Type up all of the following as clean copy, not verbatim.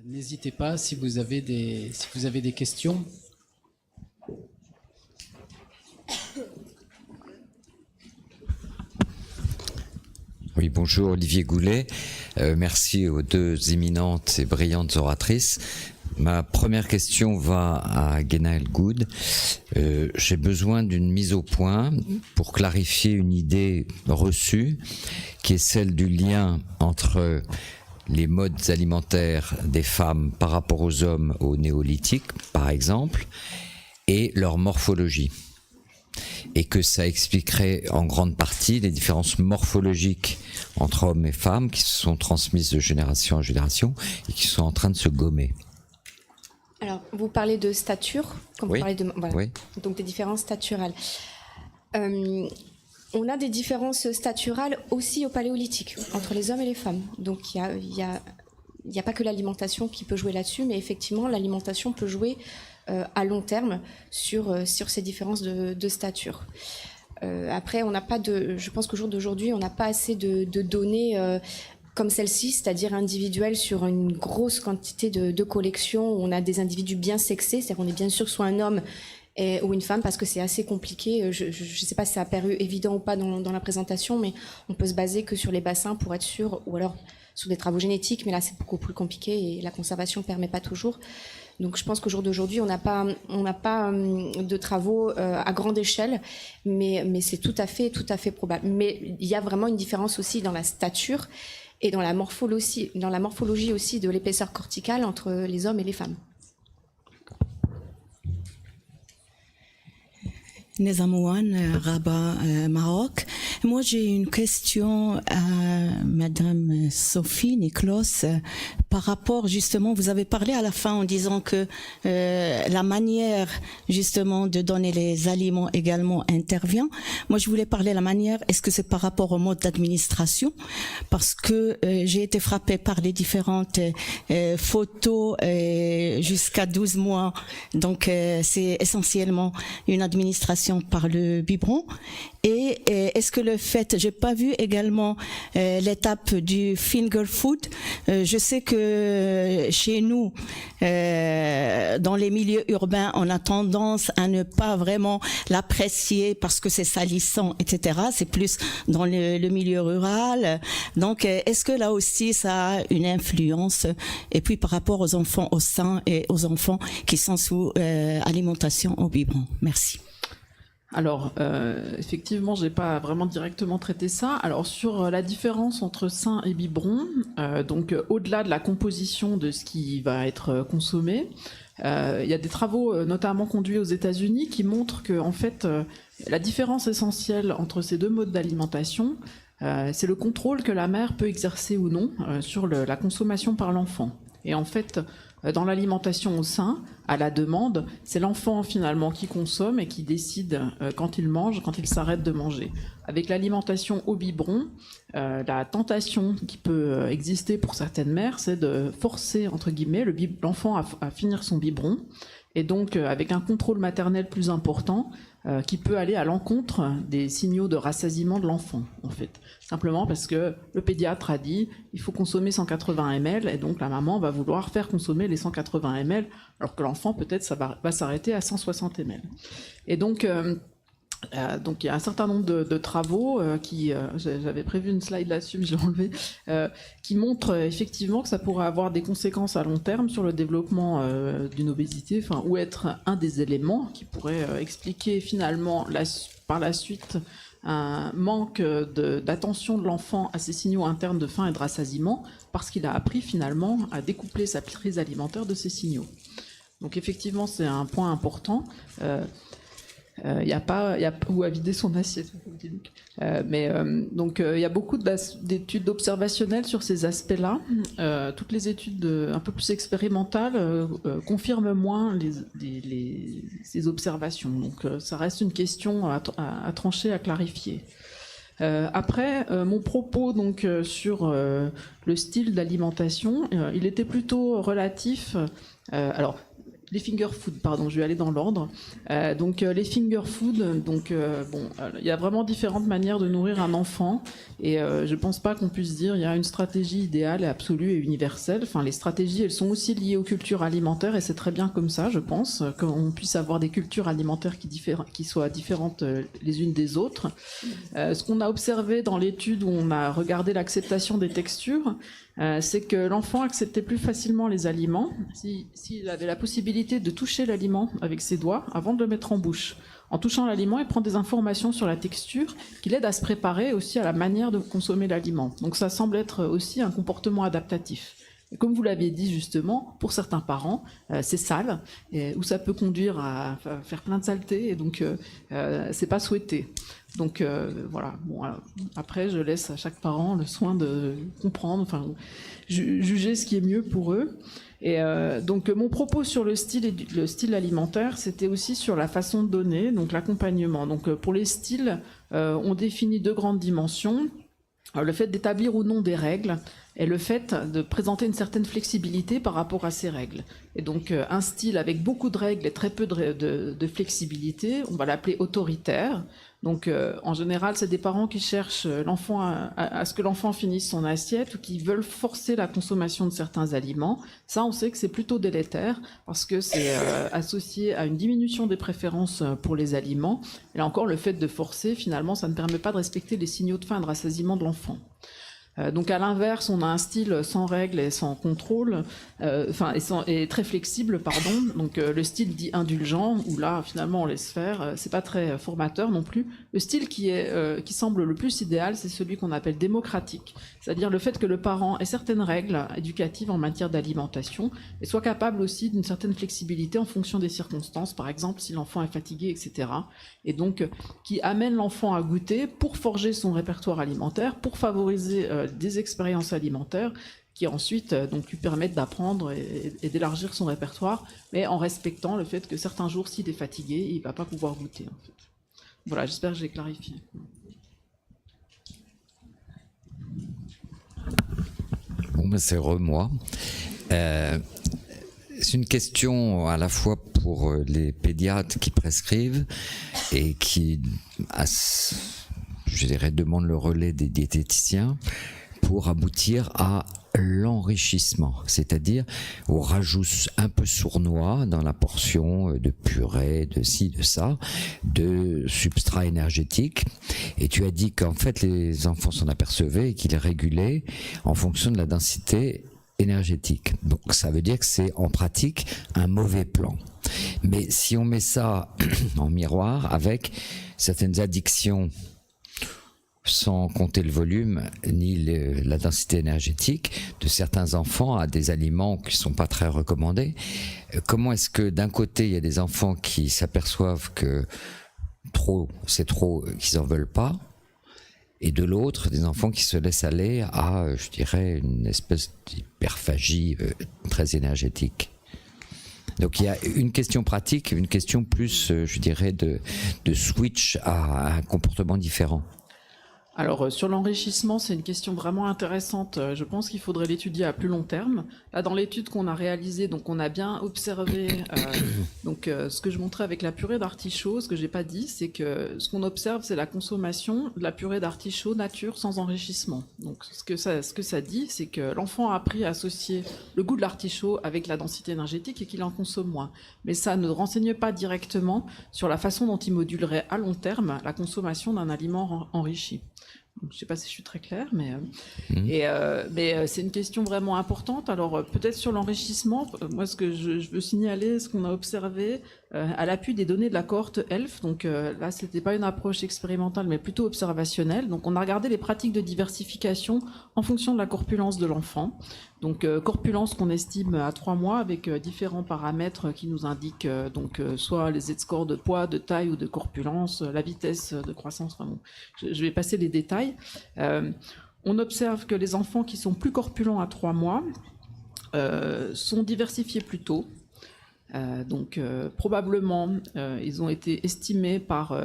N'hésitez pas si vous avez des questions. Oui, bonjour Olivier Goulet. Merci aux deux éminentes et brillantes oratrices. Ma première question va à Genaël Good. J'ai besoin d'une mise au point pour clarifier une idée reçue qui est celle du lien entre les modes alimentaires des femmes par rapport aux hommes au néolithique, par exemple, et leur morphologie. Et que ça expliquerait en grande partie les différences morphologiques entre hommes et femmes qui se sont transmises de génération en génération et qui sont en train de se gommer. Alors, vous parlez de stature, comme Oui. vous parlez de, voilà. Oui. Donc des différences staturales. On a des différences staturales aussi au paléolithique, entre les hommes et les femmes. Donc il y a pas que l'alimentation qui peut jouer là-dessus, mais effectivement l'alimentation peut jouer à long terme sur ces différences de stature. Après, on n'a pas je pense qu'au jour d'aujourd'hui, on n'a pas assez de données comme celle-ci, c'est-à-dire individuelle sur une grosse quantité de collections où on a des individus bien sexés, c'est-à-dire qu'on est bien sûr que ce soit un homme ou une femme, parce que c'est assez compliqué. Je ne sais pas si ça a paru évident ou pas dans la présentation, mais on peut se baser que sur les bassins pour être sûr, ou alors sur des travaux génétiques, mais là c'est beaucoup plus compliqué et la conservation ne permet pas toujours. Donc je pense qu'au jour d'aujourd'hui, on n'a pas de travaux à grande échelle, mais c'est tout à fait probable. Mais il y a vraiment une différence aussi dans la stature et dans la morphologie aussi de l'épaisseur corticale entre les hommes et les femmes. Nezamouane, Rabat, Maroc. Moi, j'ai une question à Madame Sophie Niklos par rapport, justement, vous avez parlé à la fin en disant que la manière, justement, de donner les aliments également intervient. Moi, je voulais parler de la manière, est-ce que c'est par rapport au mode d'administration? Parce que j'ai été frappée par les différentes photos jusqu'à 12 mois. Donc, c'est essentiellement une administration par le biberon. Et est-ce que le fait, j'ai pas vu également l'étape du finger food. Je sais que chez nous, dans les milieux urbains, on a tendance à ne pas vraiment l'apprécier parce que c'est salissant, etc. C'est plus dans le milieu rural. Donc, est-ce que là aussi, ça a une influence? Et puis, par rapport aux enfants au sein et aux enfants qui sont sous alimentation au biberon. Merci. Alors, effectivement, j'ai pas vraiment directement traité ça. Alors, sur la différence entre sein et biberon, donc au-delà de la composition de ce qui va être consommé, il y a des travaux notamment conduits aux États-Unis qui montrent que, en fait, la différence essentielle entre ces deux modes d'alimentation, c'est le contrôle que la mère peut exercer ou non sur la consommation par l'enfant. Et en fait, dans l'alimentation au sein, à la demande, c'est l'enfant finalement qui consomme et qui décide quand il mange, quand il s'arrête de manger. Avec l'alimentation au biberon, la tentation qui peut exister pour certaines mères, c'est de forcer, entre guillemets, l'enfant à finir son biberon, et donc avec un contrôle maternel plus important, qui peut aller à l'encontre des signaux de rassasiement de l'enfant, en fait. Simplement parce que le pédiatre a dit il faut consommer 180 ml, et donc la maman va vouloir faire consommer les 180 ml, alors que l'enfant, peut-être, ça va s'arrêter à 160 ml. Et donc il y a un certain nombre de travaux j'avais prévu une slide là-dessus, mais je l'ai enlevé, qui montrent effectivement que ça pourrait avoir des conséquences à long terme sur le développement d'une obésité, ou être un des éléments qui pourrait expliquer finalement par la suite un manque d'attention de l'enfant à ses signaux internes de faim et de rassasiement, parce qu'il a appris finalement à découpler sa prise alimentaire de ses signaux. Donc effectivement, c'est un point important. Il y a où à vider son assiette. Donc il y a beaucoup d'études observationnelles sur ces aspects-là. Toutes les études un peu plus expérimentales confirment moins ces observations. Donc ça reste une question à trancher, à clarifier. Après, mon propos donc sur le style d'alimentation, il était plutôt relatif. Alors, les finger food, pardon, je vais aller dans l'ordre. Donc les finger food, il y a vraiment différentes manières de nourrir un enfant et je pense pas qu'on puisse dire il y a une stratégie idéale, absolue et universelle. Enfin, les stratégies, elles sont aussi liées aux cultures alimentaires et c'est très bien comme ça, je pense, qu'on puisse avoir des cultures alimentaires qui soient différentes les unes des autres. Ce qu'on a observé dans l'étude où on a regardé l'acceptation des textures, c'est que l'enfant acceptait plus facilement les aliments s'il avait la possibilité de toucher l'aliment avec ses doigts avant de le mettre en bouche. En touchant l'aliment, il prend des informations sur la texture qui l'aident à se préparer aussi à la manière de consommer l'aliment. Donc ça semble être aussi un comportement adaptatif. Et comme vous l'aviez dit justement, pour certains parents, c'est sale, ou ça peut conduire à faire plein de saletés, et donc c'est pas souhaité. Donc voilà. Bon, après, je laisse à chaque parent le soin de comprendre, enfin, juger ce qui est mieux pour eux. Et donc mon propos sur le style alimentaire, c'était aussi sur la façon de donner, donc l'accompagnement. Donc pour les styles, on définit 2 grandes dimensions. Le fait d'établir ou non des règles et le fait de présenter une certaine flexibilité par rapport à ces règles. Et donc un style avec beaucoup de règles et très peu de flexibilité, on va l'appeler autoritaire. Donc en général, c'est des parents qui cherchent l'enfant à ce que l'enfant finisse son assiette ou qui veulent forcer la consommation de certains aliments. Ça, on sait que c'est plutôt délétère parce que c'est associé à une diminution des préférences pour les aliments. Et là encore, le fait de forcer, finalement, ça ne permet pas de respecter les signaux de faim et de rassasiement de l'enfant. Donc à l'inverse, on a un style sans règles et sans contrôle, et très flexible, pardon. Donc le style dit indulgent, où là finalement on laisse faire, c'est pas très formateur non plus. Le style qui semble le plus idéal, c'est celui qu'on appelle démocratique, c'est-à-dire le fait que le parent ait certaines règles éducatives en matière d'alimentation et soit capable aussi d'une certaine flexibilité en fonction des circonstances, par exemple si l'enfant est fatigué, etc. Et donc qui amène l'enfant à goûter pour forger son répertoire alimentaire, pour favoriser des expériences alimentaires qui ensuite donc lui permettent d'apprendre et d'élargir son répertoire, mais en respectant le fait que certains jours, s'il est fatigué, il ne va pas pouvoir goûter. En fait. Voilà, j'espère que j'ai clarifié. Bon, ben c'est moi. C'est une question à la fois pour les pédiatres qui prescrivent et qui, je dirais, demandent le relais des diététiciens pour aboutir à l'enrichissement, c'est-à-dire au rajout un peu sournois dans la portion de purée, de ci, de ça, de substrat énergétique. Et tu as dit qu'en fait les enfants s'en apercevaient et qu'ils régulaient en fonction de la densité énergétique. Donc ça veut dire que c'est en pratique un mauvais plan. Mais si on met ça en miroir avec certaines addictions, sans compter le volume ni la densité énergétique de certains enfants à des aliments qui sont pas très recommandés, comment est-ce que d'un côté il y a des enfants qui s'aperçoivent que c'est trop, qu'ils en veulent pas, et de l'autre des enfants qui se laissent aller à, je dirais, une espèce d'hyperphagie très énergétique. Donc il y a une question pratique, une question plus, je dirais, de switch à un comportement différent. Alors sur l'enrichissement, c'est une question vraiment intéressante. Je pense qu'il faudrait l'étudier à plus long terme. Là, dans l'étude qu'on a réalisée, donc on a bien observé ce que je montrais avec la purée d'artichaut. Ce que j'ai pas dit, c'est que ce qu'on observe, c'est la consommation de la purée d'artichaut nature sans enrichissement. Donc ce que ça dit, c'est que l'enfant a appris à associer le goût de l'artichaut avec la densité énergétique et qu'il en consomme moins. Mais ça ne renseigne pas directement sur la façon dont il modulerait à long terme la consommation d'un aliment enrichi. Je ne sais pas si je suis très claire, mais c'est une question vraiment importante. Alors peut-être sur l'enrichissement, moi ce que je veux signaler, ce qu'on a observé à l'appui des données de la cohorte ELF, donc là c'était pas une approche expérimentale mais plutôt observationnelle. Donc on a regardé les pratiques de diversification en fonction de la corpulence de l'enfant. Donc corpulence qu'on estime à 3 mois avec différents paramètres qui nous indiquent soit les Z-scores de poids, de taille ou de corpulence, la vitesse de croissance. Enfin bon, je vais passer les détails. On observe que les enfants qui sont plus corpulents à 3 mois sont diversifiés plus tôt. Probablement, ils ont été estimés par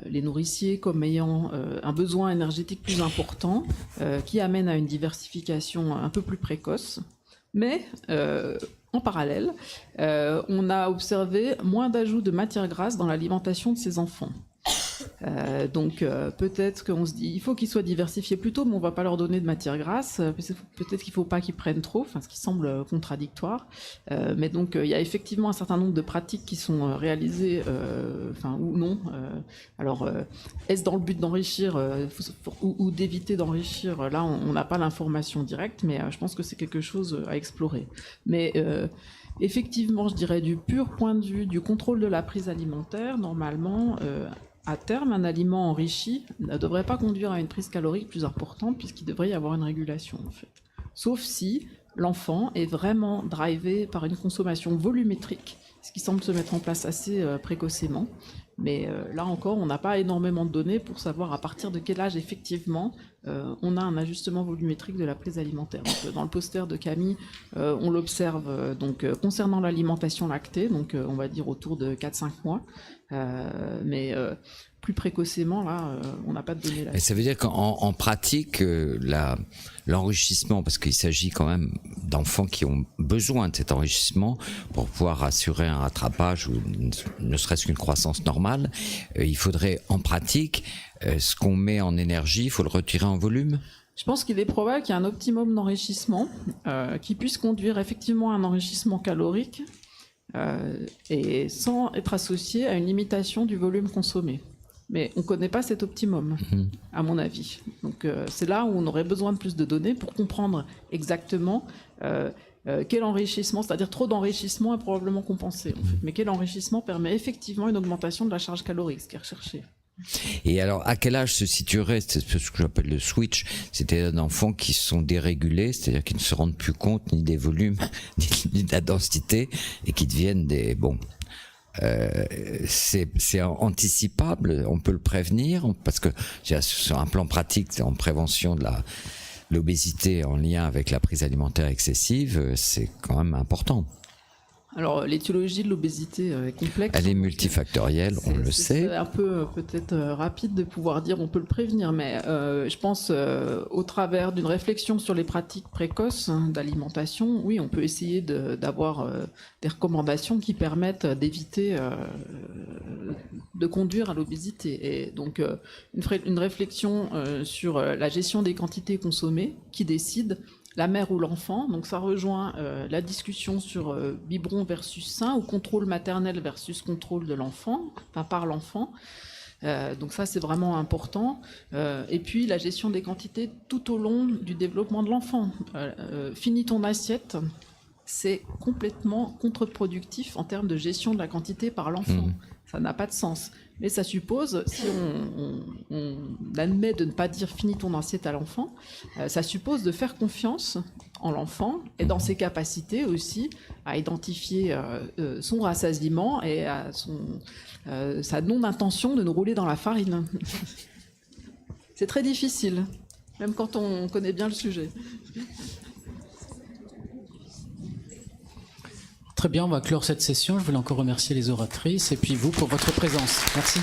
les nourriciers comme ayant un besoin énergétique plus important, qui amène à une diversification un peu plus précoce. Mais en parallèle, on a observé moins d'ajout de matières grasses dans l'alimentation de ces enfants. Donc peut-être qu'on se dit il faut qu'ils soient diversifiés plus tôt, mais on va pas leur donner de matière grasse. Peut-être qu'il faut pas qu'ils prennent trop, enfin ce qui semble contradictoire. Mais donc il y a effectivement un certain nombre de pratiques qui sont réalisées, enfin ou non. Alors est-ce dans le but d'enrichir ou d'éviter d'enrichir? Là, on n'a pas l'information directe, mais je pense que c'est quelque chose à explorer. Mais effectivement, je dirais du pur point de vue du contrôle de la prise alimentaire, normalement. À terme, un aliment enrichi ne devrait pas conduire à une prise calorique plus importante puisqu'il devrait y avoir une régulation en fait. Sauf si l'enfant est vraiment drivé par une consommation volumétrique, ce qui semble se mettre en place assez précocement. Mais là encore, on n'a pas énormément de données pour savoir à partir de quel âge effectivement on a un ajustement volumétrique de la prise alimentaire. Donc, dans le poster de Camille, on l'observe concernant l'alimentation lactée, donc on va dire autour de 4-5 mois. Mais plus précocement, là, on n'a pas de données là. Et ça veut dire qu'en pratique, l'enrichissement, parce qu'il s'agit quand même d'enfants qui ont besoin de cet enrichissement pour pouvoir assurer un rattrapage ou ne serait-ce qu'une croissance normale, il faudrait en pratique, ce qu'on met en énergie, il faut le retirer en volume? Je pense qu'il est probable qu'il y ait un optimum d'enrichissement qui puisse conduire effectivement à un enrichissement calorique et sans être associé à une limitation du volume consommé. Mais on ne connaît pas cet optimum, à mon avis. Donc c'est là où on aurait besoin de plus de données pour comprendre exactement quel enrichissement, c'est-à-dire trop d'enrichissement est probablement compensé, en fait. Mais quel enrichissement permet effectivement une augmentation de la charge calorique, ce qui est recherché. Et alors, à quel âge se situerait ce que j'appelle le switch? C'est-à-dire d'enfants qui sont dérégulés, c'est-à-dire qui ne se rendent plus compte ni des volumes, ni de la densité, et qui deviennent des... Bon, c'est anticipable, on peut le prévenir, parce que sur un plan pratique, en prévention de l'obésité en lien avec la prise alimentaire excessive, c'est quand même important. Alors, l'étiologie de l'obésité est complexe. Elle est multifactorielle, on le sait. C'est un peu peut-être rapide de pouvoir dire on peut le prévenir, mais je pense au travers d'une réflexion sur les pratiques précoces d'alimentation, oui, on peut essayer d'avoir des recommandations qui permettent d'éviter de conduire à l'obésité. Et donc, une réflexion sur la gestion des quantités consommées qui décide la mère ou l'enfant, donc ça rejoint la discussion sur biberon versus sein ou contrôle maternel versus contrôle de l'enfant, enfin par l'enfant. Donc ça c'est vraiment important. Et puis la gestion des quantités tout au long du développement de l'enfant. Finis ton assiette, c'est complètement contre-productif en termes de gestion de la quantité par l'enfant. Ça n'a pas de sens. Mais ça suppose, si on admet de ne pas dire finis ton assiette à l'enfant, ça suppose de faire confiance en l'enfant et dans ses capacités aussi à identifier son rassasiement et à sa non-intention de nous rouler dans la farine. C'est très difficile, même quand on connaît bien le sujet. Très bien, on va clore cette session. Je voulais encore remercier les oratrices et puis vous pour votre présence. Merci.